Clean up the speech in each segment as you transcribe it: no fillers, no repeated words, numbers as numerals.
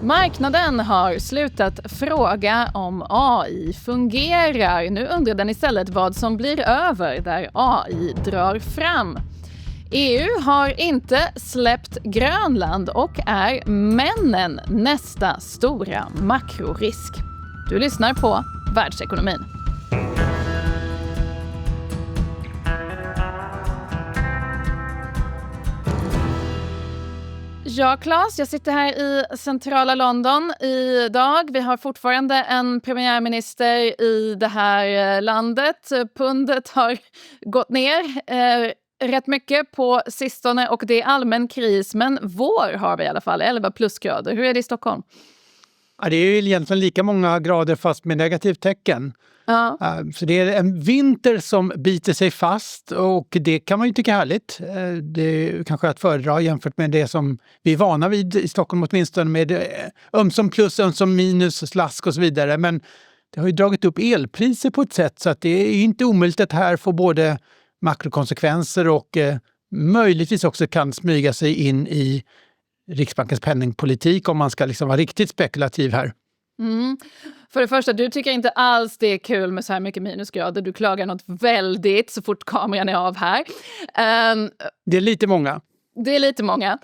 Marknaden har slutat fråga om AI fungerar. Nu undrar den istället vad som blir över där AI drar fram. EU har inte släppt Grönland och är männen nästa stora makrorisk. Du lyssnar på Världsekonomin. Ja, Claes, jag sitter här i centrala London idag. Vi har fortfarande en premiärminister i det här landet. Pundet har gått ner rätt mycket på sistone och det är allmän kris. Men vår har vi i alla fall 11 plusgrader. Hur är det i Stockholm? Ja, det är ju egentligen lika många grader fast med negativt tecken. Ja. Så det är en vinter som biter sig fast och det kan man ju tycka är härligt. Det är kanske att föredra jämfört med det som vi är vana vid i Stockholm åtminstone med ömsom plus, ömsom minus, slask och så vidare. Men det har ju dragit upp elpriser på ett sätt så att det är inte omöjligt att här få både makrokonsekvenser och möjligtvis också kan smyga sig in i Riksbankens penningpolitik om man ska liksom vara riktigt spekulativ här. Mm. För det första, du tycker inte alls det är kul med så här mycket minusgrader. Du klagar något väldigt så fort kameran är av här. Det är lite många. Det är lite många.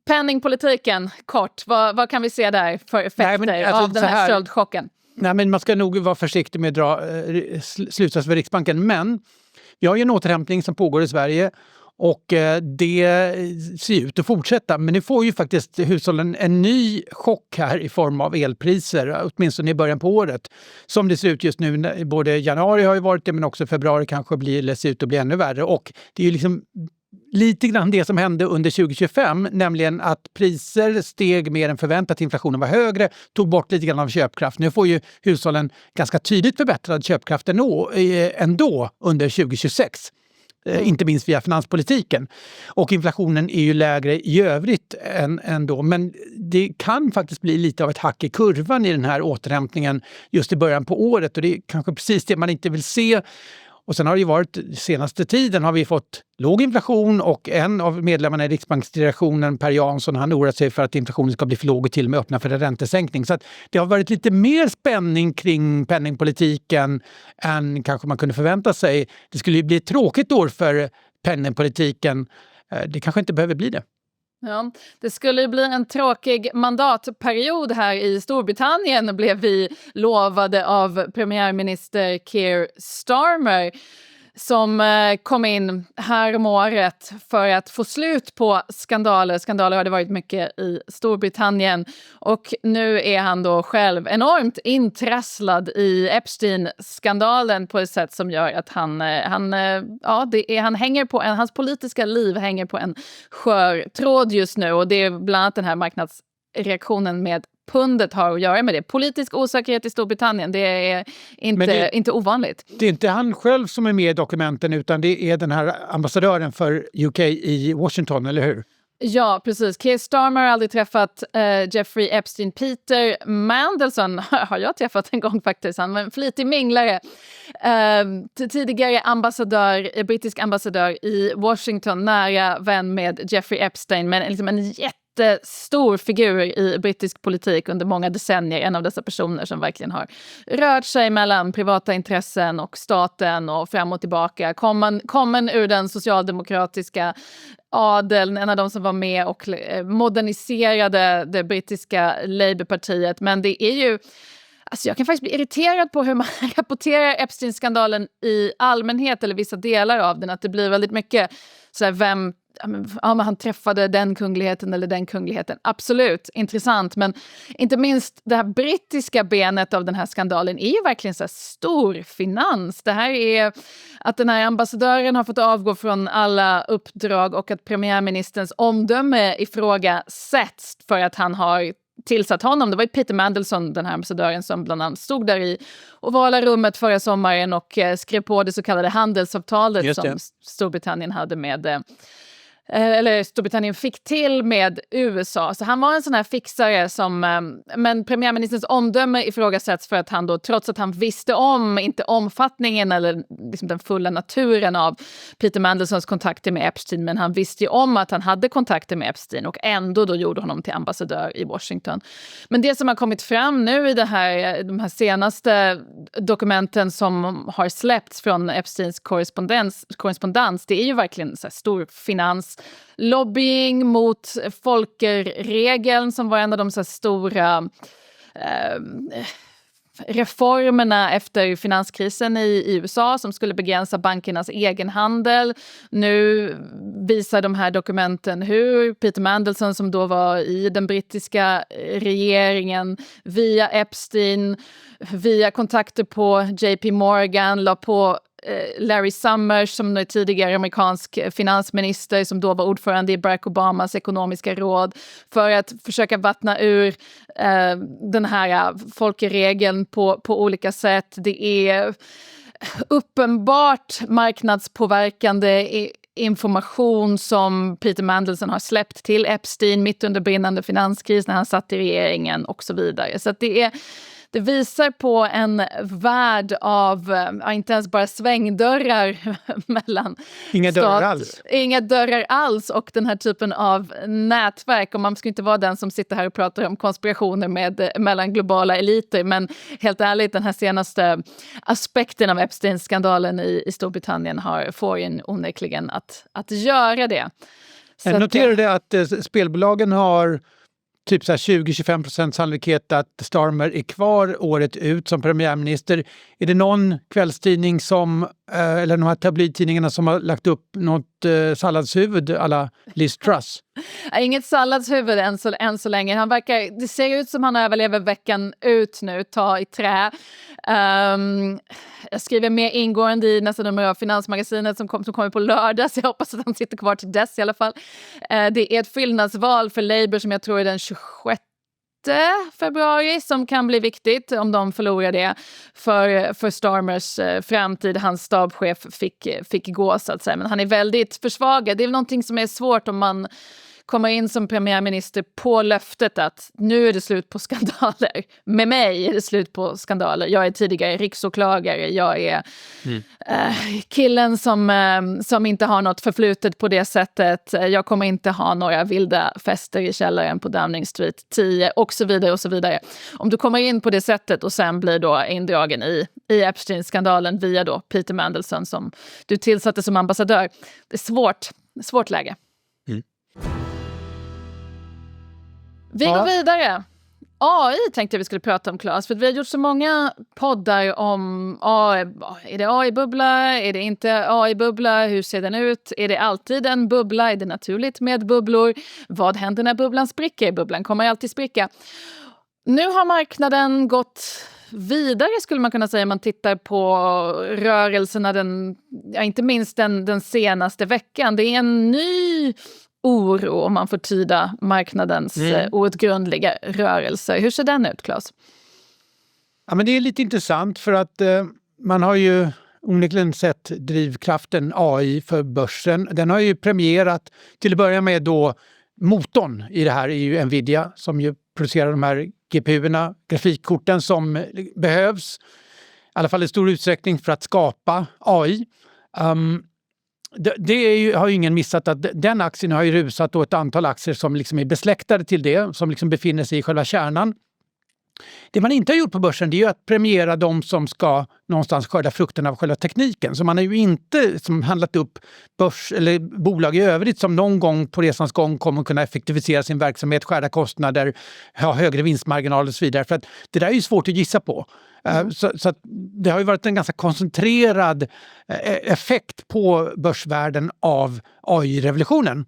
Penningpolitiken, kort. Vad kan vi se där för effekter av den här stöldchocken? Nej, men man ska nog vara försiktig med att dra slutsats för Riksbanken. Men vi har ju en återhämtning som pågår i Sverige. Och det ser ut att fortsätta. Men nu får ju faktiskt hushållen en ny chock här i form av elpriser. Åtminstone i början på året. Som det ser ut just nu. Både januari har ju varit det men också februari kanske ser ut att bli ännu värre. Och det är ju liksom lite grann det som hände under 2025. Nämligen att priser steg mer än förväntat. Inflationen var högre. Tog bort lite grann av köpkraft. Nu får ju hushållen ganska tydligt förbättrad köpkraft ändå under 2026. Inte minst via finanspolitiken. Och inflationen är ju lägre i övrigt än då. Men det kan faktiskt bli lite av ett hack i kurvan i den här återhämtningen just i början på året. Och det är kanske precis det man inte vill se. Och sen har det ju varit, senaste tiden har vi fått låg inflation och en av medlemmarna i Riksbanksdirektionen, Per Jansson, han oroar sig för att inflationen ska bli för låg och till och med öppna för en räntesänkning. Så att det har varit lite mer spänning kring penningpolitiken än kanske man kunde förvänta sig. Det skulle ju bli ett tråkigt år för penningpolitiken. Det kanske inte behöver bli det. Ja, det skulle bli en tråkig mandatperiod här i Storbritannien blev vi lovade av premiärminister Keir Starmer som kom in här om året för att få slut på skandaler. Skandaler har det varit mycket i Storbritannien och nu är han då själv enormt intrasslad i Epstein-skandalen på ett sätt som gör att han hänger på hans politiska liv hänger på en skör tråd just nu och det är bland annat den här marknadsreaktionen med pundet har att göra med det. Politisk osäkerhet i Storbritannien, det är inte ovanligt. Det är inte han själv som är med i dokumenten utan det är den här ambassadören för UK i Washington, eller hur? Ja, precis. Keir Starmer har aldrig träffat Jeffrey Epstein. Peter Mandelson har jag träffat en gång faktiskt. Han var en flitig minglare. Tidigare brittisk ambassadör i Washington, nära vän med Jeffrey Epstein, men liksom en jättestor figur i brittisk politik under många decennier. En av dessa personer som verkligen har rört sig mellan privata intressen och staten och fram och tillbaka. Kommen ur den socialdemokratiska adeln, en av de som var med och moderniserade det brittiska Labourpartiet. Men det är ju, alltså jag kan faktiskt bli irriterad på hur man rapporterar Epstein-skandalen i allmänhet eller vissa delar av den. Att det blir väldigt mycket så här, han träffade den kungligheten eller den kungligheten. Absolut, intressant. Men inte minst det här brittiska benet av den här skandalen är ju verkligen så här stor finans. Det här är att den här ambassadören har fått avgå från alla uppdrag och att premiärministerns omdöme ifrågasätts för att han har tillsatt honom. Det var ju Peter Mandelson, den här ambassadören, som bland annat stod där i ovala rummet förra sommaren och skrev på det så kallade handelsavtalet som Storbritannien hade med eller Storbritannien fick till med USA. Så han var en sån här fixare som, men premiärministerns omdöme ifrågasätts för att han då, trots att han visste om, inte omfattningen eller liksom den fulla naturen av Peter Mandelsons kontakter med Epstein, men han visste ju om att han hade kontakter med Epstein och ändå då gjorde honom till ambassadör i Washington. Men det som har kommit fram nu i de här senaste dokumenten som har släppts från Epsteins korrespondens, det är ju verkligen så här stor finans, lobbying mot folkerregeln som var en av de så här stora reformerna efter finanskrisen i USA som skulle begränsa bankernas egenhandel. Nu visar de här dokumenten hur Peter Mandelson, som då var i den brittiska regeringen, via Epstein, via kontakter på JP Morgan, la på Larry Summers som är tidigare amerikansk finansminister som då var ordförande i Barack Obamas ekonomiska råd för att försöka vattna ur den här folkregeln på olika sätt. Det är uppenbart marknadspåverkande information som Peter Mandelson har släppt till Epstein mitt under brinnande finanskris när han satt i regeringen och så vidare. Så att det visar på en värld av, inte ens bara svängdörrar mellan Inga dörrar alls. Inga dörrar alls och den här typen av nätverk. Och man ska inte vara den som sitter här och pratar om konspirationer mellan globala eliter. Men helt ärligt, den här senaste aspekten av Epstein-skandalen i Storbritannien får en onekligen att göra det. Jag noterade att spelbolagen har typ 20-25% sannolikhet att Starmer är kvar året ut som premiärminister. Är det någon kvällstidning eller de här tabloidtidningarna som har lagt upp något salladshuvud alla Liz Truss? Inget salladshuvud än så länge. Det ser ut som han överlever veckan ut nu, ta i trä. Jag skriver mer ingående i nästa nummer av Finansmagasinet som kommer på lördag, så jag hoppas att han sitter kvar till dess i alla fall. Det är ett fyllnadsval för Labour som jag tror är den 26 februari som kan bli viktigt om de förlorar det för Starmers framtid. Hans stabschef fick gå så att säga, men han är väldigt försvagad. Det är någonting som är svårt om man kommer in som premiärminister på löftet att nu är det slut på skandaler. Med mig är det slut på skandaler. Jag är tidigare riksåklagare. Jag är killen som inte har något förflutet på det sättet. Jag kommer inte ha några vilda fester i källaren på Downing Street 10 och så vidare och så vidare. Om du kommer in på det sättet och sen blir då indragen i Epstein-skandalen via då Peter Mandelson som du tillsatte som ambassadör. Det är svårt läge. Mm. Vi går vidare. AI tänkte jag vi skulle prata om, Claes, för vi har gjort så många poddar om AI. Är det AI-bubbla? Är det inte AI-bubbla? Hur ser den ut? Är det alltid en bubbla? Är det naturligt med bubblor? Vad händer när bubblan spricker? Bubblan kommer alltid spricka. Nu har marknaden gått vidare, skulle man kunna säga. Man tittar på rörelserna, inte minst den senaste veckan. Det är en ny oro om man får tyda marknadens outgrundliga rörelser. Hur ser den ut, Claes? Ja, men det är lite intressant för att man har ju onekligen sett drivkraften AI för börsen. Den har ju premierat, till att börja med då, motorn i det här är ju Nvidia som ju producerar de här GPU-erna, grafikkorten som behövs, i alla fall i stor utsträckning för att skapa AI. Har ju ingen missat att den aktien har ju rusat då ett antal aktier som liksom är besläktade till det, som liksom befinner sig i själva kärnan. Det man inte har gjort på börsen, det är ju att premiera de som ska någonstans skörda frukten av själva tekniken. Så man har ju inte handlat upp börs eller bolag i övrigt som någon gång på resans gång kommer kunna effektivisera sin verksamhet, skärda kostnader, ha högre vinstmarginaler och så vidare. För att det där är ju svårt att gissa på. Så att det har ju varit en ganska koncentrerad effekt på börsvärlden av AI-revolutionen.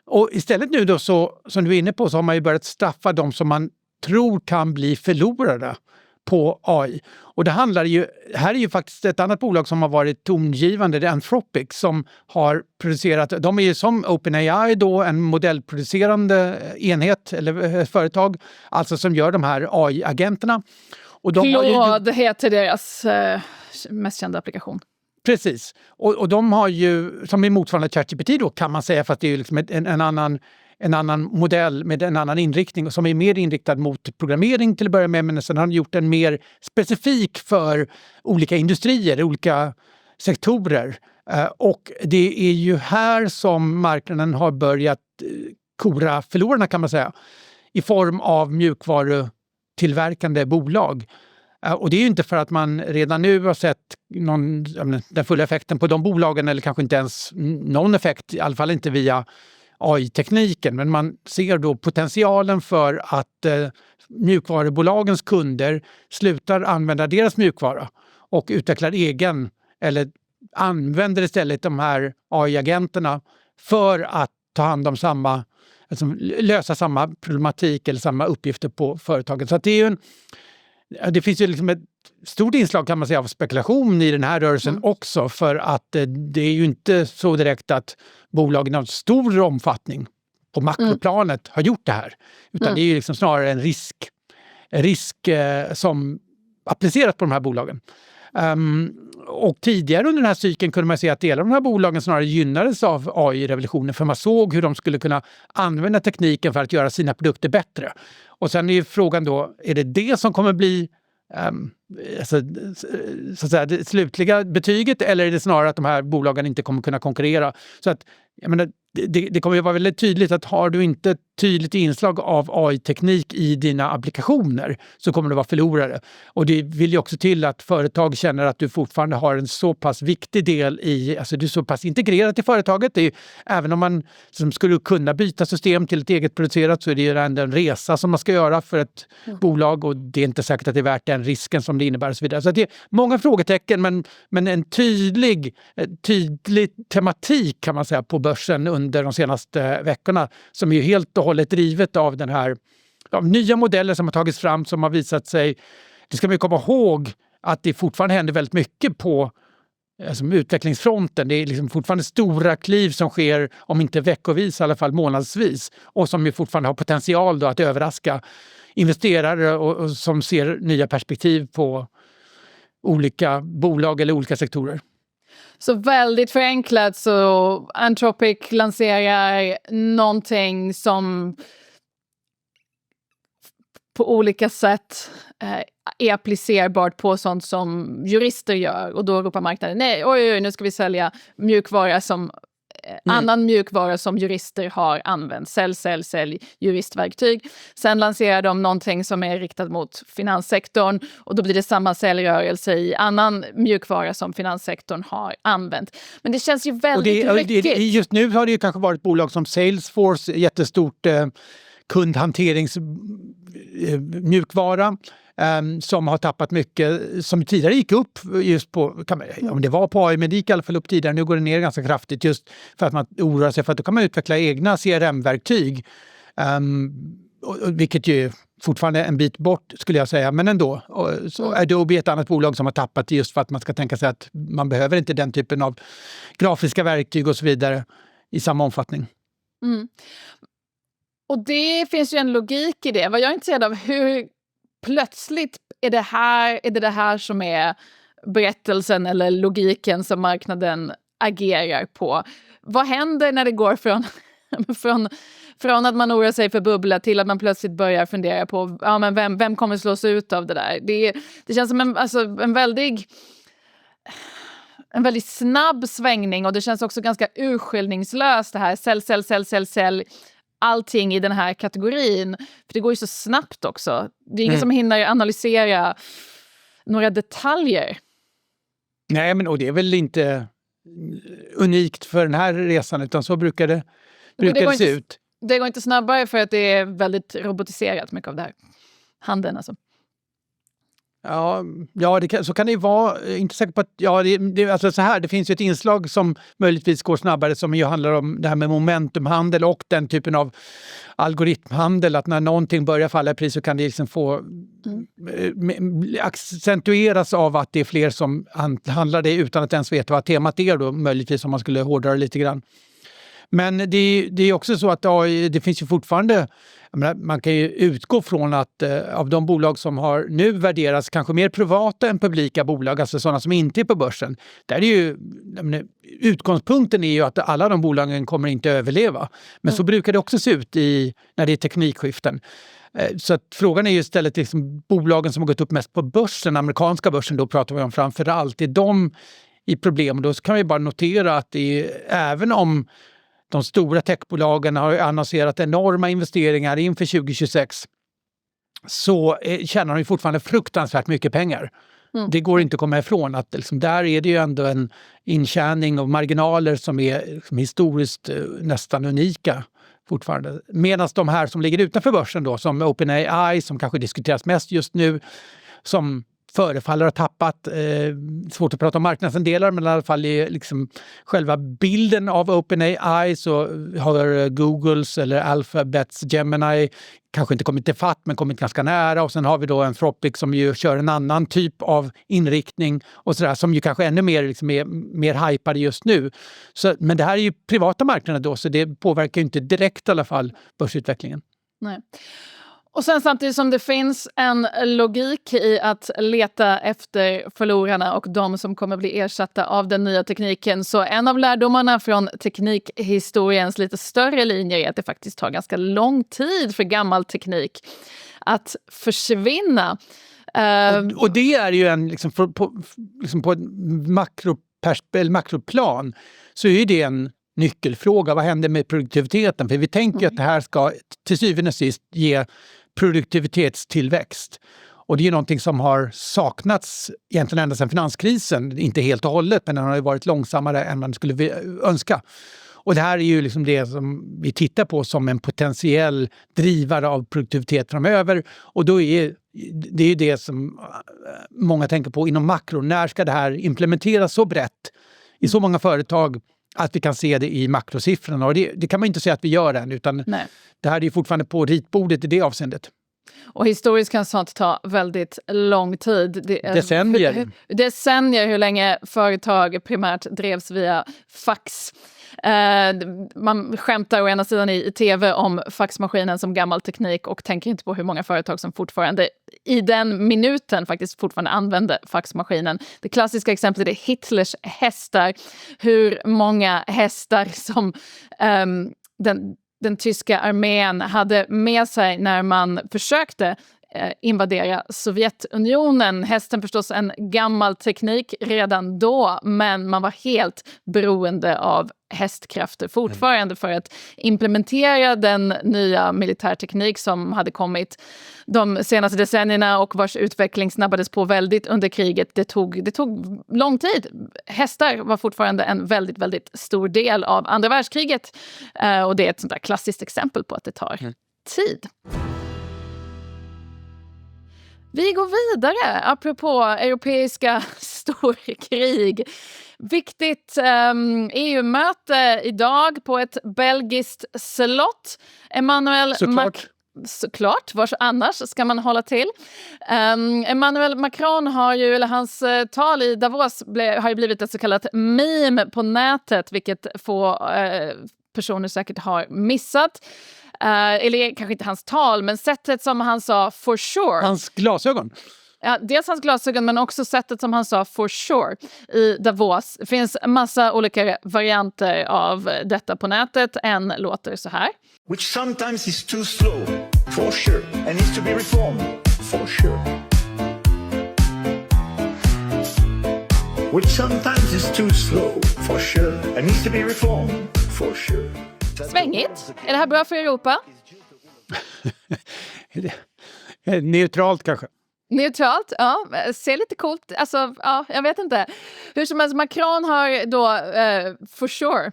Och istället nu då, så, som du är inne på, så har man ju börjat straffa de som man tror kan bli förlorare på AI. Och det här är ju faktiskt ett annat bolag som har varit tongivande, det är Anthropic, som har producerat, de är ju som OpenAI då, en modellproducerande enhet eller företag, alltså som gör de här AI-agenterna. Claude heter deras mest kända applikation. Precis. Och de har ju, som är motsvarande ChatGPT då kan man säga, fast det är ju liksom en annan modell med en annan inriktning som är mer inriktad mot programmering till att börja med, men sen har de gjort den mer specifik för olika industrier, olika sektorer. Och det är ju här som marknaden har börjat kora förlorarna kan man säga, i form av mjukvarutillverkande bolag. Och det är ju inte för att man redan nu har sett den fulla effekten på de bolagen, eller kanske inte ens någon effekt, i alla fall inte via AI-tekniken, men man ser då potentialen för att mjukvarubolagens kunder slutar använda deras mjukvara och utvecklar egen, eller använder istället de här AI-agenterna för att ta hand om lösa samma problematik eller samma uppgifter på företaget. Så att det finns ju liksom ett stort inslag kan man säga av spekulation i den här rörelsen också, för att det är ju inte så direkt att bolagen av stor omfattning på makroplanet har gjort det här. Utan det är ju liksom snarare en risk som appliceras på de här bolagen. Och tidigare under den här cykeln kunde man se att delar av de här bolagen snarare gynnades av AI-revolutionen, för man såg hur de skulle kunna använda tekniken för att göra sina produkter bättre. Och sen är ju frågan då, är det som kommer bli så att säga, det slutliga betyget, eller är det snarare att de här bolagen inte kommer kunna konkurrera? Så att, jag menar, det kommer ju vara väldigt tydligt att har du inte ett tydligt inslag av AI-teknik i dina applikationer så kommer du vara förlorare. Och det vill ju också till att företag känner att du fortfarande har en så pass viktig del i, alltså du är så pass integrerat i företaget. Det är ju, även om man som skulle kunna byta system till ett eget producerat, så är det ju ändå en resa som man ska göra för ett bolag, och det är inte säkert att det är värt den risken som det innebär och så vidare. Så det är många frågetecken, men en tydlig tematik kan man säga på börsen under de senaste veckorna, som är helt och hållet drivet av den här nya modeller som har tagits fram, som har visat sig, det ska man ju komma ihåg, att det fortfarande händer väldigt mycket på utvecklingsfronten. Det är liksom fortfarande stora kliv som sker, om inte veckovis i alla fall månadsvis, och som ju fortfarande har potential då att överraska investerare och som ser nya perspektiv på olika bolag eller olika sektorer. Så väldigt förenklat så Anthropic lanserar någonting som på olika sätt är applicerbart på sånt som jurister gör, och då ropar marknaden nej, oj, nu ska vi sälja mjukvara som annan mjukvara som jurister har använt. Sälj juristverktyg. Sen lanserar de någonting som är riktat mot finanssektorn, och då blir det samma säljrörelse i annan mjukvara som finanssektorn har använt. Men det känns ju väldigt ryckigt. Just nu har det ju kanske varit bolag som Salesforce, jättestort kundhanteringsmjukvara, som har tappat mycket, som tidigare gick upp just på, om det var på AI, men det gick i alla fall upp tidigare. Nu går det ner ganska kraftigt just för att man oroar sig för att då kan man utveckla egna CRM-verktyg, vilket ju fortfarande en bit bort skulle jag säga, men ändå. Så Adobe är ett annat bolag som har tappat just för att man ska tänka sig att man behöver inte den typen av grafiska verktyg och så vidare i samma omfattning. Och det finns ju en logik i det. Vad jag är intresserad av, hur plötsligt är det här som är berättelsen eller logiken som marknaden agerar på. Vad händer när det går från att man oroar sig för bubbla till att man plötsligt börjar fundera på men vem kommer slås ut av det där? Det känns som en väldigt snabb svängning, och det känns också ganska urskillningslöst det här sälj allting i den här kategorin, för det går ju så snabbt också. Det är ingen som hinner analysera några detaljer. Nej, men och det är väl inte unikt för den här resan, utan så brukar det se ut. Det går inte snabbare för att det är väldigt robotiserat mycket av det här. Handeln alltså. Ja, så kan det ju vara. Inte säker på att alltså så här, det finns ju ett inslag som möjligtvis går snabbare, som ju handlar om det här med momentumhandel och den typen av algoritmhandel, att när någonting börjar falla i pris så kan det liksom få accentueras av att det är fler som handlar det utan att ens veta vad temat är då, möjligtvis, om man skulle hårdra det lite grann. Men det är också så att det finns ju fortfarande, jag menar, man kan ju utgå från att av de bolag som har nu värderas kanske mer privata än publika bolag, alltså sådana som inte är på börsen. Där är ju, jag menar, utgångspunkten är ju att alla de bolagen kommer inte överleva. Men så brukar det också se ut när det är teknikskiften. Så att frågan är ju istället liksom, bolagen som har gått upp mest på börsen, amerikanska börsen, då pratar vi om framför allt, är de i problem. Och då kan vi bara notera att även om de stora techbolagen har annonserat enorma investeringar inför 2026, så tjänar de fortfarande fruktansvärt mycket pengar. Det går inte att komma ifrån att liksom, där är det ju ändå en intjäning och marginaler som är historiskt nästan unika fortfarande. Medan de här som ligger utanför börsen då, som OpenAI, som kanske diskuteras mest just nu, som förefaller ha tappat, svårt att prata om marknadsandelar, men i alla fall i liksom själva bilden av OpenAI, så har Googles eller Alphabets Gemini kanske inte kommit till fatt, men kommit ganska nära. Och sen har vi då Anthropic som ju kör en annan typ av inriktning och sådär, som ju kanske ännu mer, liksom, är mer hypade just nu. Men det här är ju privata marknader då, så det påverkar ju inte direkt i alla fall börsutvecklingen. Nej. Och sen samtidigt som det finns en logik i att leta efter förlorarna och de som kommer bli ersatta av den nya tekniken, så en av lärdomarna från teknikhistoriens lite större linjer är att det faktiskt tar ganska lång tid för gammal teknik att försvinna. Och det är ju en, liksom, på ett makroplan så är det en nyckelfråga. Vad händer med produktiviteten? För vi tänker att det här ska till syvende och sist ge produktivitetstillväxt. Och det är någonting som har saknats egentligen ända sedan finanskrisen. Inte helt och hållet, men den har ju varit långsammare än man skulle önska. Och det här är ju liksom det som vi tittar på som en potentiell drivare av produktivitet framöver. Och då är det ju det som många tänker på inom makro. När ska det här implementeras så brett i så många företag att vi kan se det i makrosiffrorna? Och det kan man inte säga att vi gör än, utan det här är ju fortfarande på ritbordet i det avseendet. Och historiskt kan sånt ta väldigt lång tid. Decennier hur länge företag primärt drevs via fax. Man skämtar å ena sidan i tv om faxmaskinen som gammal teknik och tänker inte på hur många företag som fortfarande i den minuten faktiskt fortfarande använde faxmaskinen. Det klassiska exemplet är Hitlers hästar. Hur många hästar som den tyska armén hade med sig när man försökte invadera Sovjetunionen. Hästen förstås en gammal teknik redan då, men man var helt beroende av hästkrafter fortfarande för att implementera den nya militärteknik som hade kommit de senaste decennierna och vars utveckling snabbades på väldigt under kriget. Det tog lång tid. Hästar var fortfarande en väldigt, väldigt stor del av andra världskriget, och det är ett sånt där klassiskt exempel på att det tar tid. Vi går vidare, apropå europeiska storkrig. Viktigt EU-möte idag på ett belgiskt slott. Såklart, vars annars ska man hålla till. Emmanuel Macron har ju, eller hans tal i Davos har ju blivit ett så kallat meme på nätet, vilket få personer säkert har missat. Eller kanske inte hans tal, men sättet som han sa for sure. Hans glasögon. Ja, dels hans glasögon, men också sättet som han sa for sure i Davos. Det finns massa olika varianter av detta på nätet. En låter så här. Which sometimes is too slow, for sure, and needs to be reformed, for sure. Which sometimes is too slow, for sure, and needs to be reformed, for sure. Svängigt. Är det här bra för Europa? Neutralt kanske. Neutralt, ja. Ser lite coolt. Alltså, ja, jag vet inte. Hur som helst, Macron har då for sure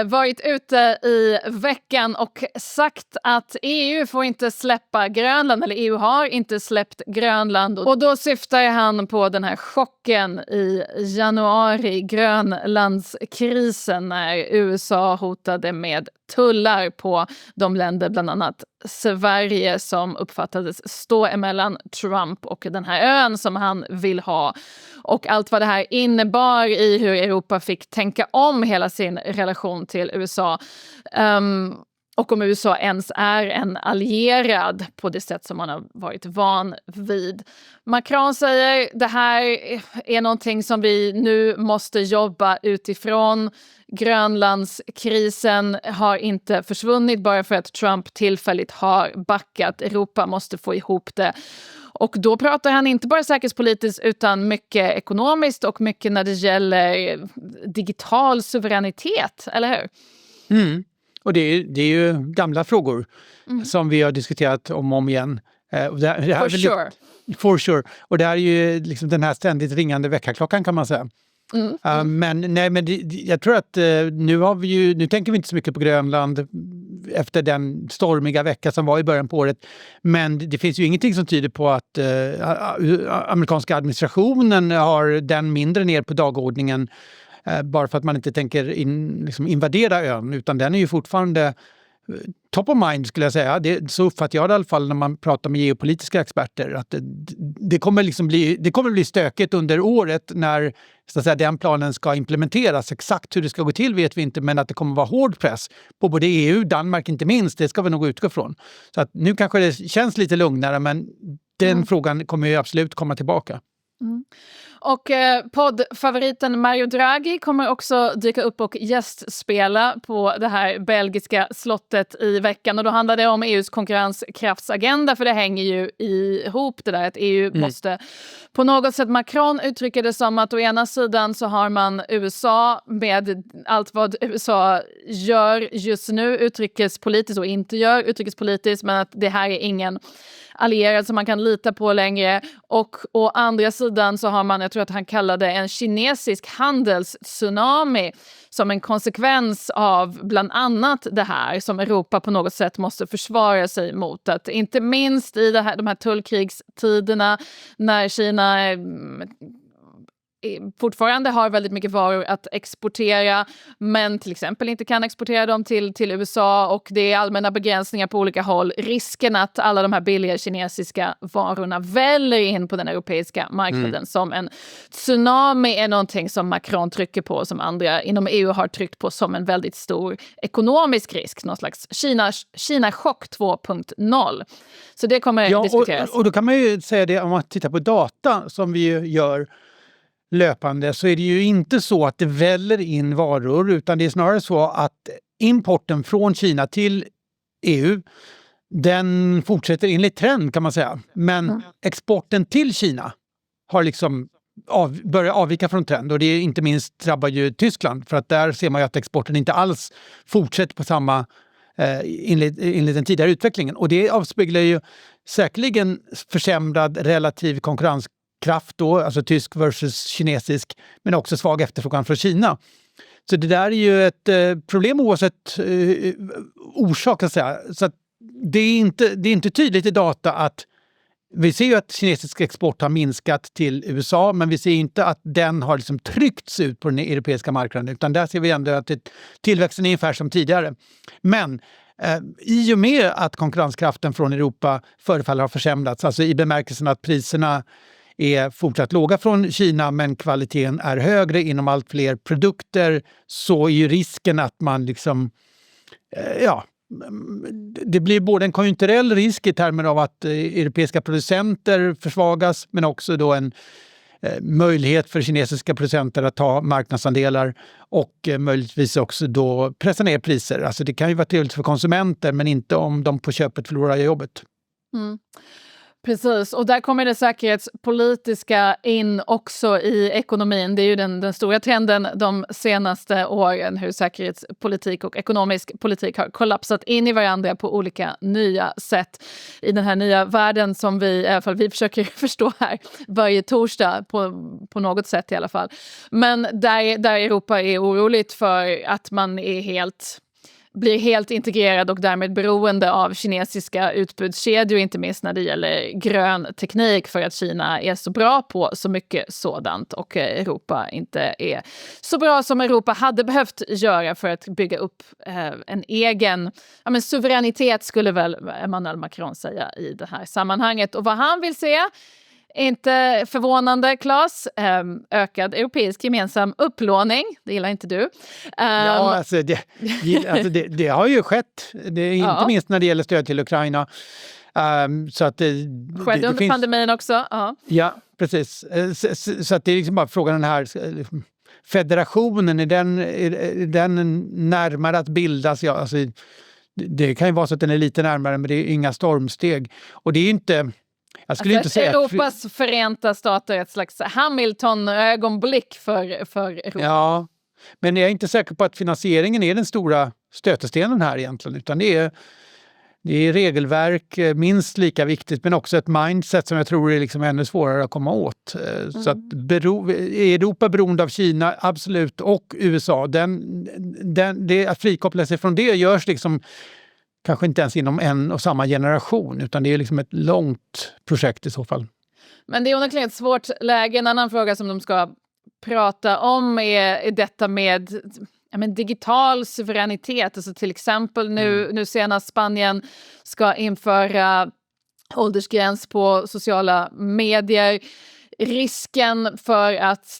varit ute i veckan och sagt att EU får inte släppa Grönland, eller EU har inte släppt Grönland. Och då syftar han på den här chocken i januari, Grönlandskrisen, när USA hotade med tullar på de länder, bland annat Sverige, som uppfattades stå emellan Trump och den här ön som han vill ha. Och allt vad det här innebar i hur Europa fick tänka om hela sin relation till USA. Och om USA ens är en allierad på det sätt som man har varit van vid. Macron säger det här är någonting som vi nu måste jobba utifrån. Grönlandskrisen har inte försvunnit bara för att Trump tillfälligt har backat. Europa måste få ihop det. Och då pratar han inte bara säkerhetspolitiskt utan mycket ekonomiskt och mycket när det gäller digital suveränitet, eller hur? Mm. Och det är ju gamla frågor som vi har diskuterat om och om igen. For sure. Och det här är ju liksom den här ständigt ringande väckarklockan, kan man säga. Men jag tror att nu tänker vi inte så mycket på Grönland efter den stormiga vecka som var i början på året. Men det finns ju ingenting som tyder på att amerikanska administrationen har den mindre ner på dagordningen bara för att man inte tänker invadera ön, utan den är ju fortfarande top of mind, skulle jag säga. Så uppfattar jag det i alla fall när man pratar med geopolitiska experter, att det kommer bli stökigt under året när, så att säga, den planen ska implementeras. Exakt hur det ska gå till vet vi inte, men att det kommer vara hård press på både EU, Danmark inte minst, det ska vi nog utgå från. Så att nu kanske det känns lite lugnare, men den frågan kommer ju absolut komma tillbaka. Och poddfavoriten Mario Draghi kommer också dyka upp och gästspela på det här belgiska slottet i veckan. Och då handlar det om EUs konkurrenskraftsagenda, för det hänger ju ihop det där att EU måste på något sätt. Macron uttrycker det som att å ena sidan så har man USA med allt vad USA gör just nu utrikespolitiskt och inte gör utrikespolitiskt, men att det här är ingen allierad som man kan lita på längre. Och å andra sidan så har man, jag tror att han kallade en kinesisk handelstsunami som en konsekvens av bland annat det här som Europa på något sätt måste försvara sig mot. Att inte minst i de här tullkrigstiderna när Kina fortfarande har väldigt mycket varor att exportera, men till exempel inte kan exportera dem till USA, och det är allmänna begränsningar på olika håll. Risken att alla de här billiga kinesiska varorna väller in på den europeiska marknaden som en tsunami är någonting som Macron trycker på, som andra inom EU har tryckt på som en väldigt stor ekonomisk risk, någon slags Kina-chock 2.0. Så det kommer diskuteras. Och då kan man ju säga det, om man tittar på data som vi ju gör löpande, så är det ju inte så att det väller in varor, utan det är snarare så att importen från Kina till EU, den fortsätter enligt trend, kan man säga. Men exporten till Kina har liksom börjat avvika från trend, och det är inte minst drabbar ju Tyskland, för att där ser man ju att exporten inte alls fortsätter på samma enligt den tidigare utvecklingen. Och det avspeglar ju säkerligen försämrad relativ konkurrenskraft då, alltså tysk versus kinesisk, men också svag efterfrågan från Kina. Så det där är ju ett problem oavsett orsak, att säga. Så att det är inte tydligt i data att vi ser ju att kinesisk export har minskat till USA, men vi ser inte att den har liksom tryckts ut på den europeiska marknaden, utan där ser vi ändå att tillväxten är ungefär som tidigare. Men i och med att konkurrenskraften från Europa förefaller ha försämrats, alltså i bemärkelsen att priserna är fortsatt låga från Kina, men kvaliteten är högre inom allt fler produkter, så är ju risken att man det blir både en konjunkturell risk i termer av att europeiska producenter försvagas, men också då en möjlighet för kinesiska producenter att ta marknadsandelar och möjligtvis också då pressa ner priser. Alltså det kan ju vara trevligt för konsumenter, men inte om de på köpet förlorar jobbet. Precis, och där kommer det säkerhetspolitiska in också i ekonomin. Det är ju den stora trenden de senaste åren, hur säkerhetspolitik och ekonomisk politik har kollapsat in i varandra på olika nya sätt i den här nya världen som vi försöker förstå här varje torsdag på något sätt i alla fall. Men där Europa är oroligt för att man är helt blir helt integrerad och därmed beroende av kinesiska utbudskedjor, inte minst när det gäller grön teknik, för att Kina är så bra på så mycket sådant och Europa inte är så bra som Europa hade behövt göra för att bygga upp en egen suveränitet, skulle väl Emmanuel Macron säga i det här sammanhanget. Och vad han vill se, inte förvånande, Claes, ökad europeisk gemensam upplåning. Det gillar inte du. Ja, alltså det har ju skett. Det är inte minst när det gäller stöd till Ukraina. Så att skedde under pandemin också. Ja, precis. Så att det är liksom bara frågan, den här federationen, är den närmare att bildas? Ja, alltså, det kan ju vara så att den är lite närmare, men det är inga stormsteg. Och det är inte... Jag skulle inte säga Europas förenta stater är ett slags Hamilton-ögonblick för Europa. Ja, men jag är inte säker på att finansieringen är den stora stötestenen här egentligen, utan det är regelverk, minst lika viktigt, men också ett mindset som jag tror är liksom ännu svårare att komma åt. Så att är Europa beroende av Kina? Absolut. Och USA. Att frikoppla sig från det görs liksom kanske inte ens inom en och samma generation, utan det är liksom ett långt projekt i så fall. Men det är onekligen ett svårt läge. En annan fråga som de ska prata om är detta med digital suveränitet. Alltså till exempel nu senast Spanien ska införa åldersgräns på sociala medier. Risken för att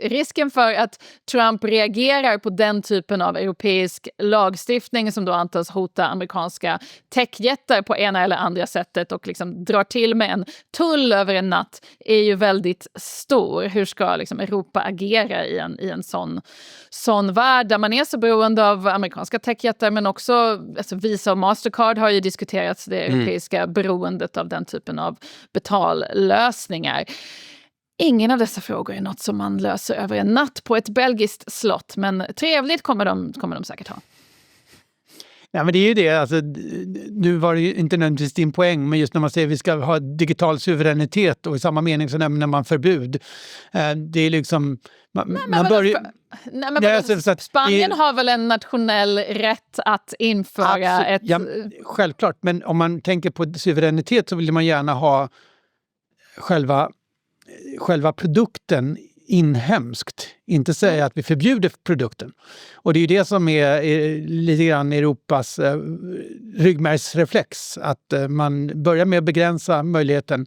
risken för att Trump reagerar på den typen av europeisk lagstiftning som då antas hota amerikanska techjättar på ena eller andra sättet och liksom drar till med en tull över en natt är ju väldigt stor. Hur ska liksom Europa agera i en sån värld där man är så beroende av amerikanska techjättar, men också Visa och Mastercard har ju diskuterats, det europeiska beroendet av den typen av betallösningar. Ingen av dessa frågor är något som man löser över en natt på ett belgiskt slott, men trevligt kommer de säkert ha. Ja, men det är ju det. Alltså, nu var det ju inte nödvändigtvis din poäng, men just när man säger att vi ska ha digital suveränitet och i samma mening så nämner man förbud. Det är liksom... Spanien har väl en nationell rätt att införa ett... Ja, självklart, men om man tänker på suveränitet så vill man gärna ha själva produkten inhemskt. Inte säga att vi förbjuder produkten. Och det är ju det som är lite grann Europas ryggmärgsreflex. Att man börjar med att begränsa möjligheten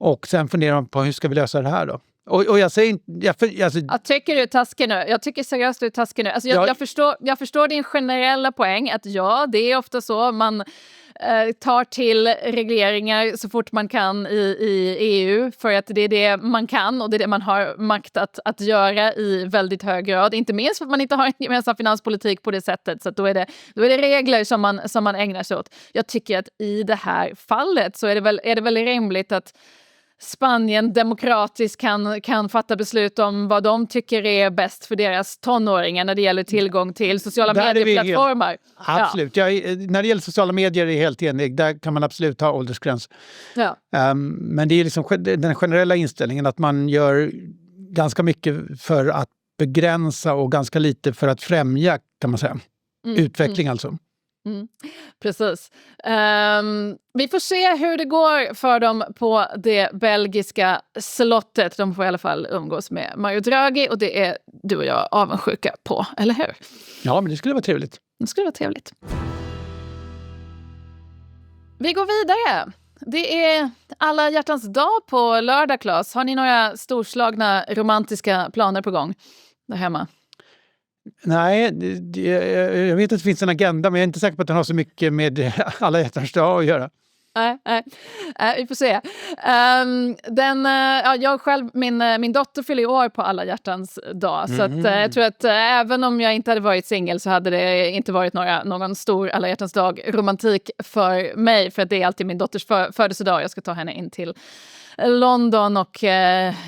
och sen funderar man på hur ska vi lösa det här då. Och jag säger inte... Jag tycker du är taskig nu. Jag tycker seriöst du är taskig nu. Alltså jag förstår din generella poäng att ja, det är ofta så man tar till regleringar så fort man kan i EU, för att det är det man kan och det är det man har makt att göra i väldigt hög grad. Inte minst för att man inte har en gemensam finanspolitik på det sättet, så att då är det regler som man ägnar sig åt. Jag tycker att i det här fallet så är det väl rimligt att Spanien demokratiskt kan fatta beslut om vad de tycker är bäst för deras tonåringar när det gäller tillgång till sociala medieplattformar. Absolut. Ja. När det gäller sociala medier är jag helt enig. Där kan man absolut ha åldersgräns. Ja. Men det är liksom den generella inställningen att man gör ganska mycket för att begränsa och ganska lite för att främja, kan man säga. Utveckling alltså. Precis. Vi får se hur det går för dem på det belgiska slottet. De får i alla fall umgås med Mario Draghi och det är du och jag avundsjuka på, eller hur? Ja, men det skulle vara trevligt. Det skulle vara trevligt. Vi går vidare. Det är alla hjärtans dag på lördag, Claes. Har ni några storslagna romantiska planer på gång där hemma? Nej, jag vet att det finns en agenda, men jag är inte säker på att den har så mycket med alla hjärtans dag att göra. Nej, vi får se. Jag själv, min dotter fyller i år på alla hjärtans dag. Så att, jag tror att även om jag inte hade varit singel så hade det inte varit någon stor alla hjärtans dag romantik för mig. För att det är alltid min dotters födelsedag. Jag ska ta henne in till London och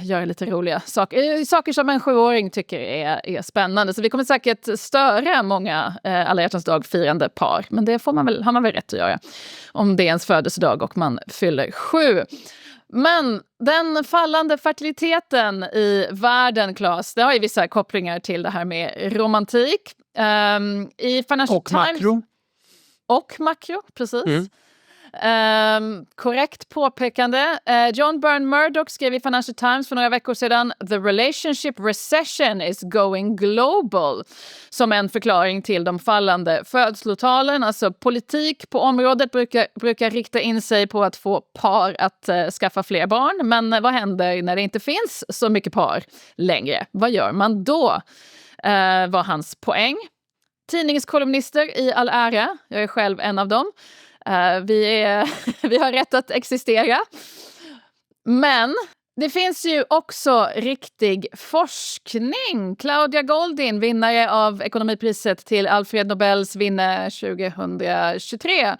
göra lite roliga saker. Saker som en 7-åring tycker är spännande. Så vi kommer säkert störa många alla hjärtans dag firande par. Men det har man väl rätt att göra om det är ens födelsedag och man fyller 7. Men den fallande fertiliteten i världen, Claes, det har ju vissa kopplingar till det här med romantik. I Financial Och Times... makro. Och makro, precis. Korrekt påpekande. John Byrne Murdoch skrev i Financial Times för några veckor sedan "The relationship recession is going global" som en förklaring till de fallande födslotalen. Alltså politik på området brukar rikta in sig på att få par att skaffa fler barn. Men vad händer när det inte finns så mycket par längre? Vad gör man då? Var hans poäng. Tidningskolumnister i all ära, jag är själv en av dem. Vi har rätt att existera. Men det finns ju också riktig forskning. Claudia Goldin, vinnare av ekonomipriset till Alfred Nobels vinne 2023,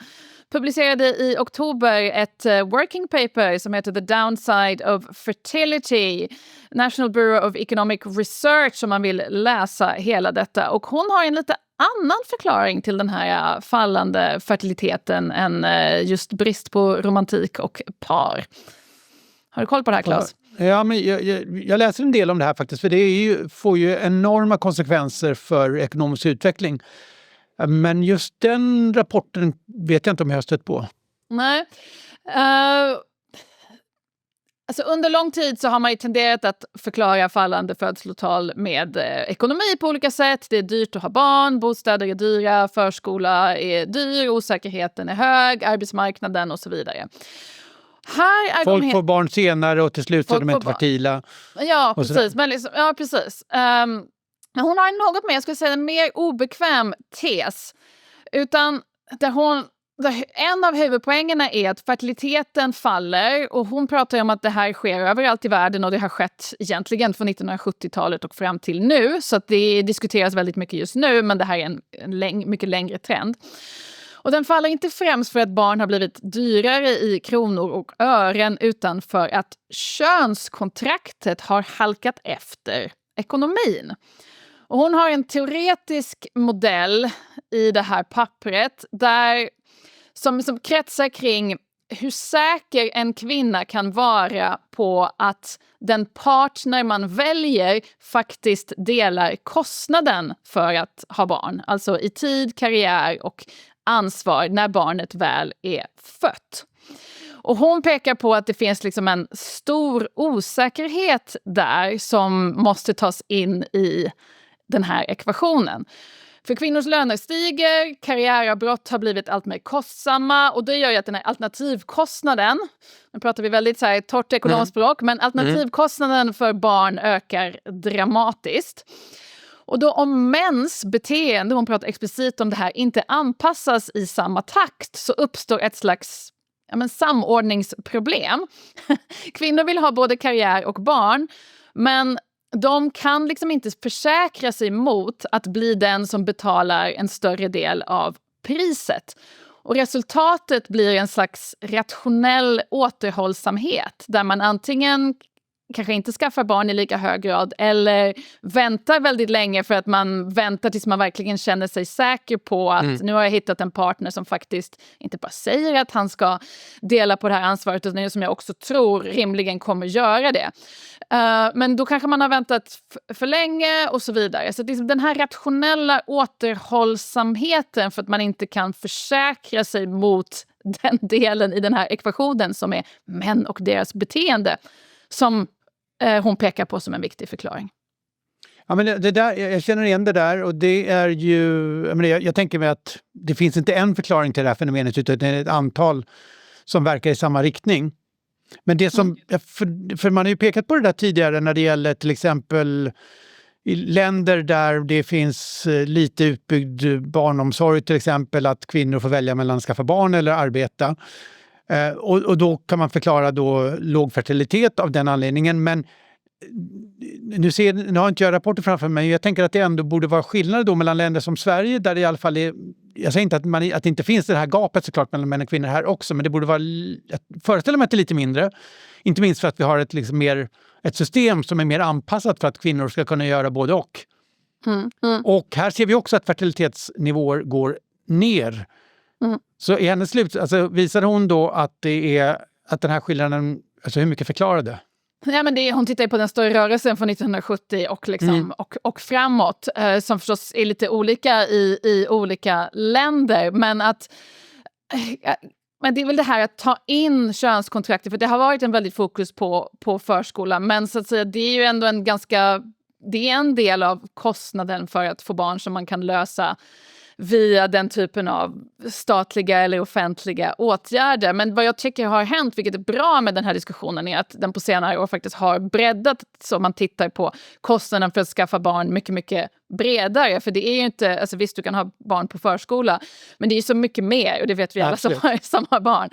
publicerade i oktober ett working paper som heter The Downside of Fertility, National Bureau of Economic Research, om man vill läsa hela detta. Och hon har en lite annan förklaring till den här fallande fertiliteten än just brist på romantik och par. Har du koll på det här, Claes? Ja, men jag läser en del om det här faktiskt, för det får ju enorma konsekvenser för ekonomisk utveckling. Men just den rapporten vet jag inte om jag har stött på. Nej. Alltså under lång tid så har man ju tenderat att förklara fallande födslotal med ekonomi på olika sätt. Det är dyrt att ha barn, bostäder är dyra, förskola är dyr, osäkerheten är hög, arbetsmarknaden och så vidare. Här är folk får barn senare och till slut är de inte fertila. Ja, precis. Men liksom, ja, precis. Hon har en något mer, jag skulle säga en mer obekväm tes. Utan en av huvudpoängerna är att fertiliteten faller, och hon pratar om att det här sker överallt i världen och det har skett egentligen från 1970-talet och fram till nu. Så att det diskuteras väldigt mycket just nu, men det här är en mycket längre trend. Och den faller inte främst för att barn har blivit dyrare i kronor och ören, utan för att könskontraktet har halkat efter ekonomin. Och hon har en teoretisk modell i det här pappret som kretsar kring hur säker en kvinna kan vara på att den partner man väljer faktiskt delar kostnaden för att ha barn. Alltså i tid, karriär och ansvar när barnet väl är fött. Och hon pekar på att det finns liksom en stor osäkerhet där som måste tas in i den här ekvationen. För kvinnors löner stiger, karriäravbrott har blivit allt mer kostsamma, och det gör ju att den här alternativkostnaden, nu pratar vi väldigt så här torrt ekonomspråk, men alternativkostnaden för barn ökar dramatiskt. Och då om mäns beteende, hon pratar explicit om det här, inte anpassas i samma takt, så uppstår ett slags samordningsproblem. Kvinnor vill ha både karriär och barn, men de kan liksom inte försäkra sig mot att bli den som betalar en större del av priset. Och resultatet blir en slags rationell återhållsamhet där man antingen kanske inte skaffar barn i lika hög grad eller väntar väldigt länge för att man väntar tills man verkligen känner sig säker på att nu har jag hittat en partner som faktiskt inte bara säger att han ska dela på det här ansvaret, utan som jag också tror rimligen kommer göra det. Men då kanske man har väntat för länge och så vidare. Så den här rationella återhållsamheten för att man inte kan försäkra sig mot den delen i den här ekvationen som är män och deras beteende, som hon pekar på som en viktig förklaring. Ja, men det där, jag känner igen det där, och det är ju, jag tänker mig att det finns inte en förklaring till det här fenomenet, utan det är ett antal som verkar i samma riktning. Men det som, för man har ju pekat på det där tidigare när det gäller till exempel i länder där det finns lite utbyggd barnomsorg, till exempel att kvinnor får välja mellan att skaffa barn eller arbeta. Och då kan man förklara då låg fertilitet av den anledningen, men nu har inte jag rapporter framför mig, men jag tänker att det ändå borde vara skillnad då mellan länder som Sverige, där det i alla fall är, jag säger inte att det inte finns det här gapet såklart mellan män och kvinnor här också, men det borde vara, jag föreställer mig att det är lite mindre, inte minst för att vi har ett system som är mer anpassat för att kvinnor ska kunna göra både och. Och här ser vi också att fertilitetsnivåer går ner. Så i hennes slut, alltså visar hon då att den här skillnaden Alltså hur mycket förklarade? Ja, men hon tittar ju på den stora rörelsen från 1970 och, liksom, och framåt, som förstås är lite olika i olika länder. Men det är väl det här att ta in könskontrakter, för det har varit en väldigt fokus på förskolan. Men så att säga, det är ju ändå det är en del av kostnaden för att få barn som man kan lösa via den typen av statliga eller offentliga åtgärder. Men vad jag tycker har hänt, vilket är bra med den här diskussionen, är att den på senare år faktiskt har breddat, så man tittar på kostnaden för att skaffa barn mycket, mycket bredare. För det är ju inte, alltså visst du kan ha barn på förskola, men det är ju så mycket mer, och det vet vi alla som har barn.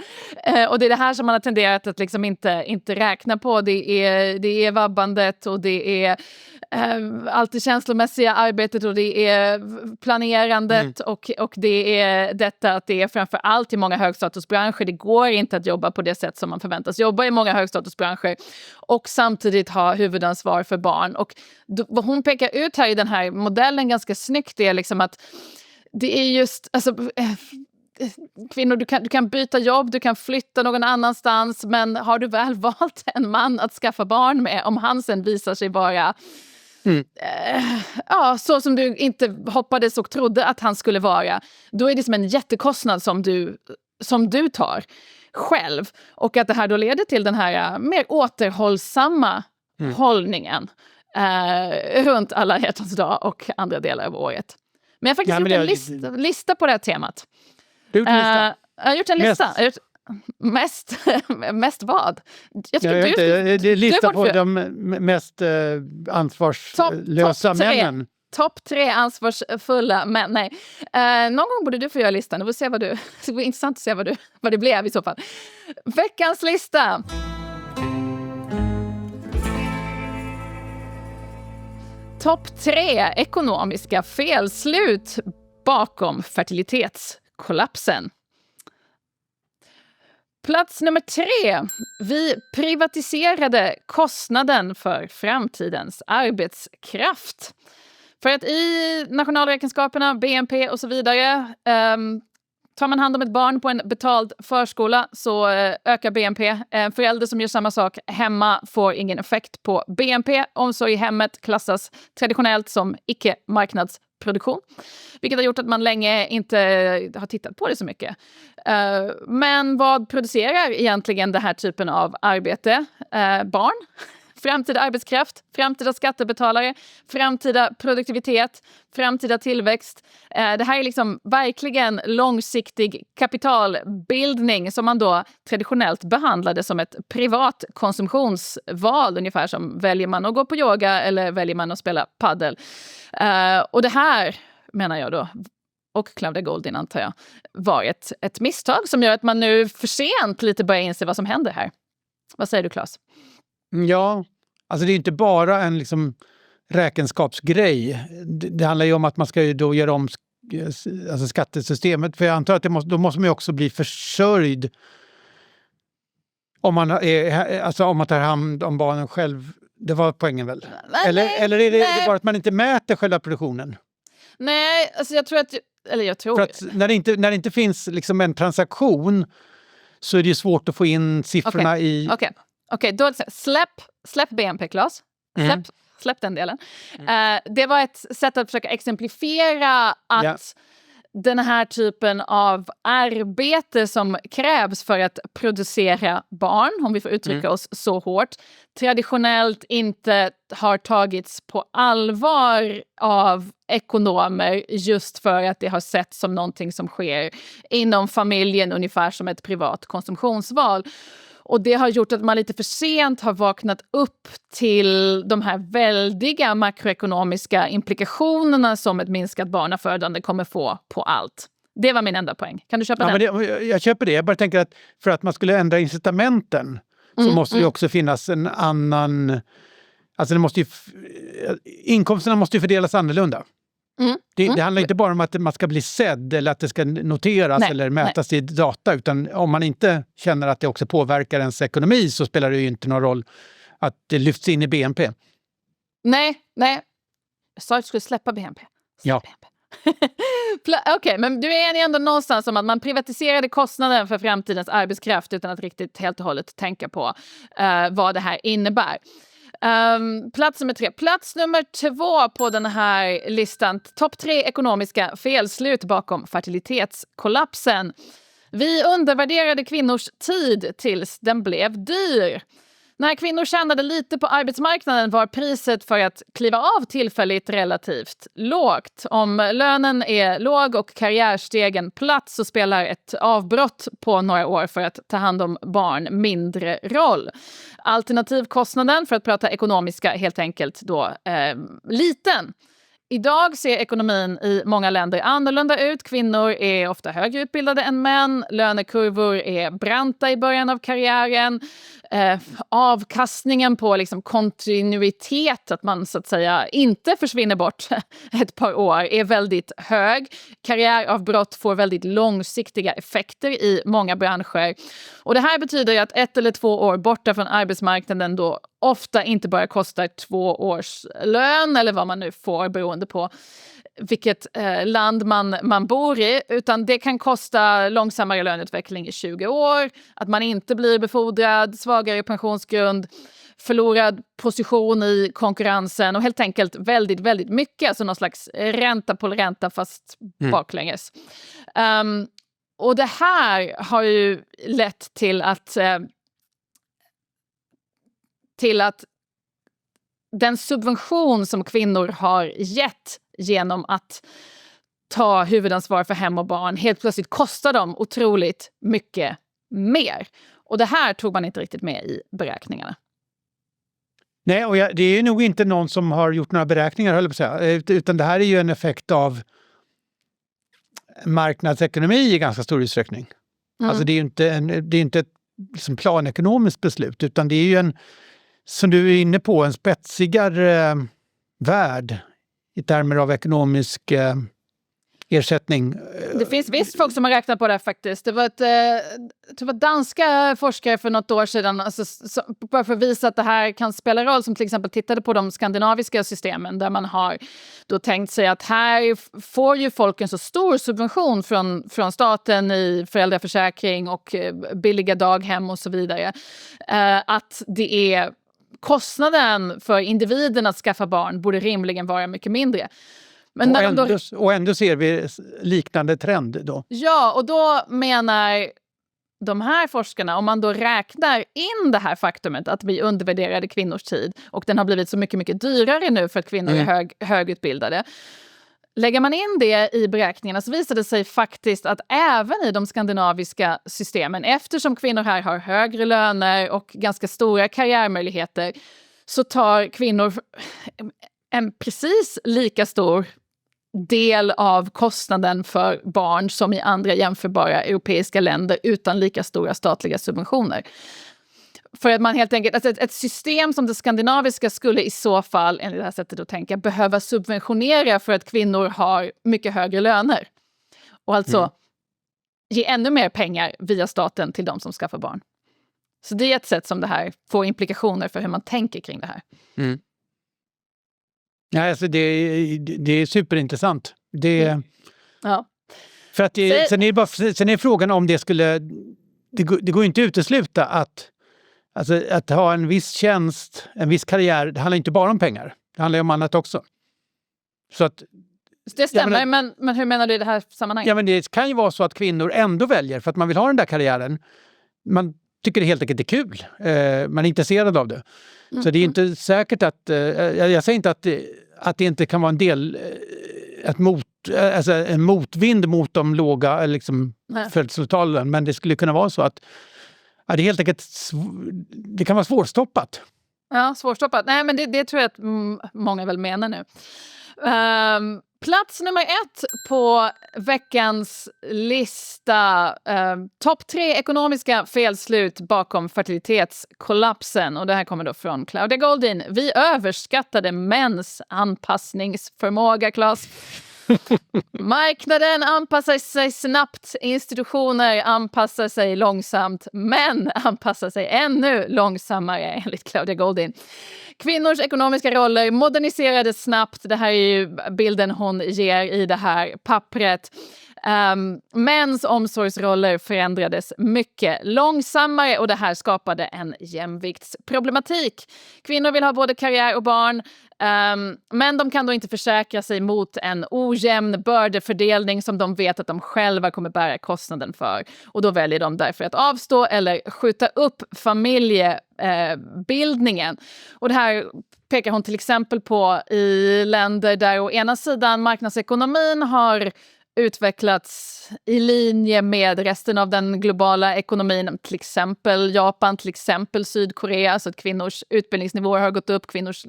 Och det är det här som man har tenderat att liksom inte räkna på. Det är vabbandet, och det är allt det känslomässiga arbetet, och det är planerandet, och det är detta att det är framför allt i många högstatusbranscher. Det går inte att jobba på det sätt som man förväntas jobba i många högstatusbranscher och samtidigt ha huvudansvar för barn. Och vad hon pekar ut här i den här modellen ganska snyggt är liksom att det är just, alltså, kvinnor, du kan byta jobb, du kan flytta någon annanstans, men har du väl valt en man att skaffa barn med, om han sen visar sig vara så som du inte hoppades och trodde att han skulle vara, då är det som en jättekostnad som du tar själv. Och att det här då leder till den här mer återhållsamma hållningen runt alla hjärtans dag och andra delar av året. Men jag har faktiskt gjort en lista på det här temat. Du har gjort en lista? Jag har gjort en lista. Mest vad? Det är lista på de mest ansvarslösa männen. Topp 3 ansvarsfulla män. Nej. Någon gång borde du få göra listan. Det var intressant att se vad det blev i så fall. Veckans lista. Topp 3 ekonomiska felslut bakom fertilitetskollapsen. Plats nummer 3. Vi privatiserade kostnaden för framtidens arbetskraft. För att i nationalräkenskaperna, BNP och så vidare, tar man hand om ett barn på en betald förskola så ökar BNP. En förälder som gör samma sak hemma får ingen effekt på BNP. Omsorg i hemmet klassas traditionellt som icke-marknadsproduktion. Vilket har gjort att man länge inte har tittat på det så mycket. Men vad producerar egentligen den här typen av arbete? Barn, framtida arbetskraft, framtida skattebetalare, framtida produktivitet, framtida tillväxt. Det här är liksom verkligen långsiktig kapitalbildning som man då traditionellt behandlade som ett privat konsumtionsval. Ungefär som väljer man att gå på yoga eller väljer man att spela paddel. Och det här, menar jag då, och Claudia Goldin antar jag, var ett misstag som gör att man nu för sent lite börjar inse vad som händer här. Vad säger du, Claes? Ja, alltså det är inte bara en liksom räkenskapsgrej. Det handlar ju om att man ska ju då göra om alltså skattesystemet. För jag antar att då måste man ju också bli försörjd om man tar hand om barnen själv. Det var poängen väl? Eller är det bara att man inte mäter själva produktionen? Nej, alltså jag tror För att när det inte finns liksom en transaktion så är det ju svårt att få in siffrorna i... Okej, då släpp BNP, Claes. Släpp den delen. Det var ett sätt att försöka exemplifiera att den här typen av arbete som krävs för att producera barn, om vi får uttrycka oss så hårt, traditionellt inte har tagits på allvar av ekonomer just för att det har sett som någonting som sker inom familjen ungefär som ett privat konsumtionsval. Och det har gjort att man lite för sent har vaknat upp till de här väldiga makroekonomiska implikationerna som ett minskat barnafödande kommer få på allt. Det var min enda poäng. Kan du köpa den? Men jag köper det. Jag bara tänker att för att man skulle ändra incitamenten så måste det också finnas en annan... Alltså inkomsterna måste ju fördelas annorlunda. Det handlar inte bara om att man ska bli sedd eller att det ska noteras eller mätas i data, utan om man inte känner att det också påverkar ens ekonomi så spelar det ju inte någon roll att det lyfts in i BNP. Nej. Jag sa att du skulle släppa BNP. BNP. Okej, men du är ändå någonstans om att man privatiserade kostnaden för framtidens arbetskraft utan att riktigt helt och hållet tänka på vad det här innebär. Plats nummer 3. Plats nummer 2 på den här listan. Topp 3 ekonomiska felslut bakom fertilitetskollapsen. Vi undervärderade kvinnors tid tills den blev dyr. När kvinnor tjänade lite på arbetsmarknaden var priset för att kliva av tillfälligt relativt lågt. Om lönen är låg och karriärstegen platt så spelar ett avbrott på några år för att ta hand om barn mindre roll. Alternativkostnaden, för att prata ekonomiska, helt enkelt då liten. Idag ser ekonomin i många länder annorlunda ut. Kvinnor är ofta högre utbildade än män. Lönekurvor är branta i början av karriären. Avkastningen på liksom kontinuitet, att man så att säga inte försvinner bort ett par år, är väldigt hög. Karriäravbrott får väldigt långsiktiga effekter i många branscher. Och det här betyder att 1 eller 2 år borta från arbetsmarknaden då ofta inte bara kostar 2 års lön eller vad man nu får beroende på vilket land man bor i, utan det kan kosta långsammare löneutveckling i 20 år, att man inte blir befordrad, svagare pensionsgrund, förlorad position i konkurrensen och helt enkelt väldigt, väldigt mycket, alltså någon slags ränta på ränta fast baklänges. Och det här har ju lett till att den subvention som kvinnor har gett genom att ta huvudansvar för hem och barn helt plötsligt kostar dem otroligt mycket mer. Och det här tog man inte riktigt med i beräkningarna. Nej, och det är nog inte någon som har gjort några beräkningar, höll jag på att säga, utan det här är ju en effekt av marknadsekonomi i ganska stor utsträckning. Alltså det är inte ett liksom planekonomiskt beslut, utan det är ju en, som du är inne på, en spetsigare värld i termer av ekonomisk ersättning. Det finns visst folk som har räknat på det här faktiskt. Det var danska forskare för något år sedan, alltså, bara för att visa att det här kan spela roll, som till exempel tittade på de skandinaviska systemen där man har då tänkt sig att här får ju folk en så stor subvention från staten i föräldraförsäkring och billiga daghem och så vidare, att det är kostnaden för individen att skaffa barn borde rimligen vara mycket mindre. Men och ändå ser vi liknande trend då. Ja, och då menar de här forskarna, om man då räknar in det här faktumet att vi undervärderade kvinnors tid och den har blivit så mycket, mycket dyrare nu för att kvinnor är högutbildade. Lägger man in det i beräkningarna så visar det sig faktiskt att även i de skandinaviska systemen, eftersom kvinnor här har högre löner och ganska stora karriärmöjligheter, så tar kvinnor en precis lika stor del av kostnaden för barn som i andra jämförbara europeiska länder utan lika stora statliga subventioner. För att man helt enkelt, alltså ett system som det skandinaviska skulle i så fall, enligt det här sättet att tänka, behöva subventionera för att kvinnor har mycket högre löner. Och alltså ge ännu mer pengar via staten till de som skaffar barn. Så det är ett sätt som det här får implikationer för hur man tänker kring det här. Ja, alltså det är superintressant. Ja. För att sen är frågan om det skulle... Det går inte att utesluta att ha en viss tjänst, en viss karriär, det handlar inte bara om pengar. Det handlar om annat också. Så att, det stämmer, men hur menar du i det här sammanhanget? Ja, men det kan ju vara så att kvinnor ändå väljer för att man vill ha den där karriären. Man tycker det helt enkelt är kul. Man är intresserad av det. Så det är inte säkert att... jag säger inte att det inte kan vara en del... en motvind mot de låga liksom, födelsetalen. Men det skulle kunna vara så att det helt enkelt det kan vara svårstoppat. Ja, svårstoppat. Nej, men det tror jag att många väl menar nu. Plats nummer 1 på veckans lista. Topp 3 ekonomiska felslut bakom fertilitetskollapsen. Och det här kommer då från Claudia Goldin. Vi överskattade mäns anpassningsförmåga, Claes. Marknaden anpassar sig snabbt, institutioner anpassar sig långsamt, men anpassar sig ännu långsammare enligt Claudia Goldin. Kvinnors ekonomiska roller moderniserades snabbt. Det här är ju bilden hon ger i det här pappret. Mäns omsorgsroller förändrades mycket långsammare och det här skapade en jämviktsproblematik. Kvinnor vill ha både karriär och barn, men de kan då inte försäkra sig mot en ojämn bördefördelning som de vet att de själva kommer bära kostnaden för. Och då väljer de därför att avstå eller skjuta upp familjebildningen. Och det här pekar hon till exempel på i länder där å ena sidan marknadsekonomin har utvecklats i linje med resten av den globala ekonomin, till exempel Japan, till exempel Sydkorea, så att kvinnors utbildningsnivåer har gått upp, kvinnors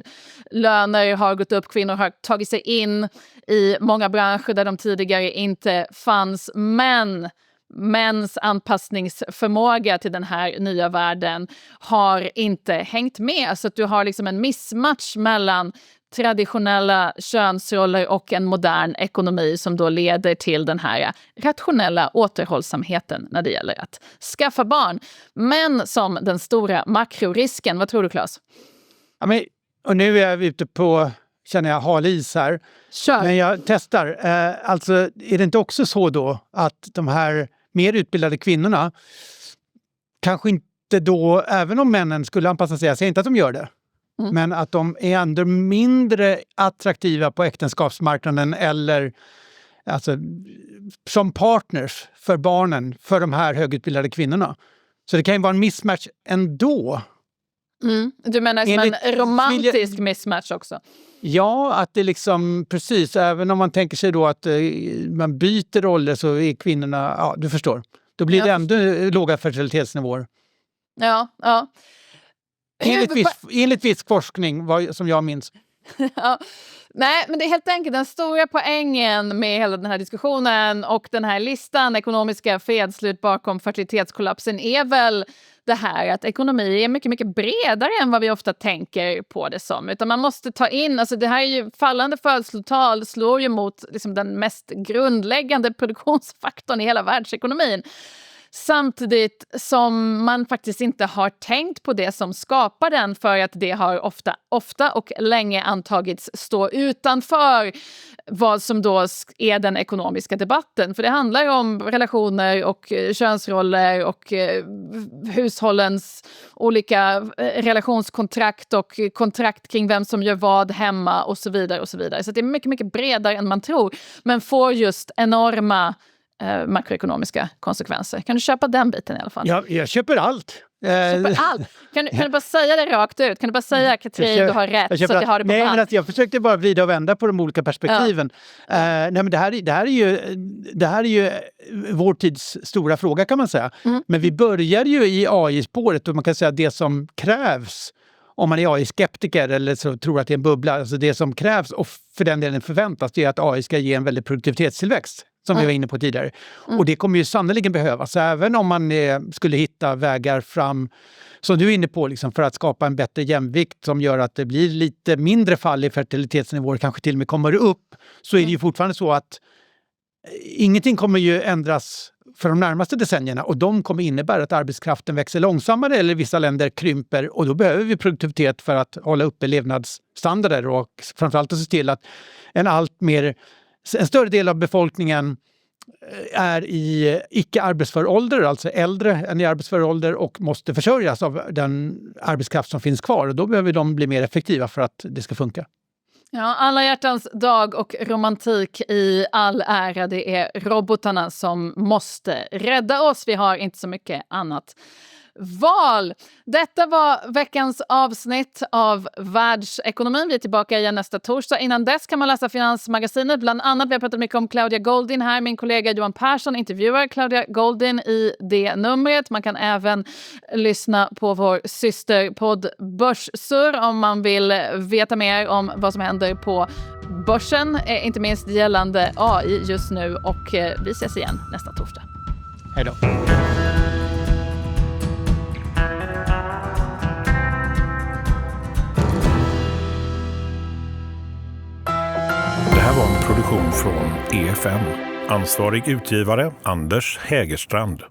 löner har gått upp, kvinnor har tagit sig in i många branscher där de tidigare inte fanns, men mäns anpassningsförmåga till den här nya världen har inte hängt med, så att du har liksom en mismatch mellan traditionella könsroller och en modern ekonomi som då leder till den här rationella återhållsamheten när det gäller att skaffa barn. Men som den stora makrorisken, vad tror du, Claes? Ja, men, och nu är jag ute på, känner jag, halis här. Kör. Men jag testar. Alltså, är det inte också så då att de här mer utbildade kvinnorna kanske inte då, även om männen skulle anpassa sig, jag säger inte att de gör det, men att de är ändå mindre attraktiva på äktenskapsmarknaden eller alltså, som partners för barnen för de här högutbildade kvinnorna. Så det kan ju vara en mismatch ändå. Du menar som en romantisk mismatch också? Ja, att det liksom, precis, även om man tänker sig då att man byter roller så är kvinnorna, ja du förstår, då blir det ändå låga fertilitetsnivåer. Ja. Enligt viss forskning, som jag minns. Ja. Nej, men det är helt enkelt den stora poängen med hela den här diskussionen och den här listan, ekonomiska felslut bakom fertilitetskollapsen, är väl det här att ekonomi är mycket, mycket bredare än vad vi ofta tänker på det som. Utan man måste ta in, alltså det här är ju fallande födelsetal slår ju mot liksom den mest grundläggande produktionsfaktorn i hela världsekonomin. Samtidigt som man faktiskt inte har tänkt på det som skapar den, för att det har ofta och länge antagits stå utanför vad som då är den ekonomiska debatten. För det handlar om relationer och könsroller och hushållens olika relationskontrakt och kontrakt kring vem som gör vad hemma och så vidare och så vidare. Så det är mycket, mycket bredare än man tror, men får just enorma makroekonomiska konsekvenser. Kan du köpa den biten i alla fall? Ja, jag köper allt. Köper allt. Kan du bara säga det rakt ut? Kan du bara säga, Katrin, du har rätt, så att jag har det på band? Men jag försökte bara vrida och vända på de olika perspektiven. Nej, men det här är ju vår tids stora fråga, kan man säga. Men vi börjar ju i AI-spåret, och man kan säga att det som krävs om man är AI-skeptiker eller så tror att det är en bubbla, alltså det som krävs och för den delen förväntas, det är att AI ska ge en väldigt produktivitetstillväxt, som vi var inne på tidigare. Och det kommer ju sannoliken behövas. Så även om man skulle hitta vägar fram, som du är inne på, liksom, för att skapa en bättre jämvikt som gör att det blir lite mindre fall i fertilitetsnivåer, kanske till och med kommer upp, så är det ju fortfarande så att ingenting kommer ju ändras för de närmaste decennierna, och de kommer innebära att arbetskraften växer långsammare eller vissa länder krymper, och då behöver vi produktivitet för att hålla uppe levnadsstandarder och framförallt att se till att en större del av befolkningen är i icke-arbetsför ålder, alltså äldre än i arbetsför ålder, och måste försörjas av den arbetskraft som finns kvar, och då behöver de bli mer effektiva för att det ska funka. Ja, alla hjärtans dag och romantik i all ära, det är robotarna som måste rädda oss. Vi har inte så mycket annat val. Detta var veckans avsnitt av Världsekonomin. Vi är tillbaka igen nästa torsdag. Innan dess kan man läsa Finansmagasinet. Bland annat, vi har pratat mycket om Claudia Goldin här. Min kollega Johan Persson intervjuar Claudia Goldin i det numret. Man kan även lyssna på vår systerpodd Börssurr om man vill veta mer om vad som händer på börsen, inte minst gällande AI just nu. Och vi ses igen nästa torsdag. Hej då. Det här var en produktion produktion från EFN. Ansvarig utgivare Anders Hägerstrand.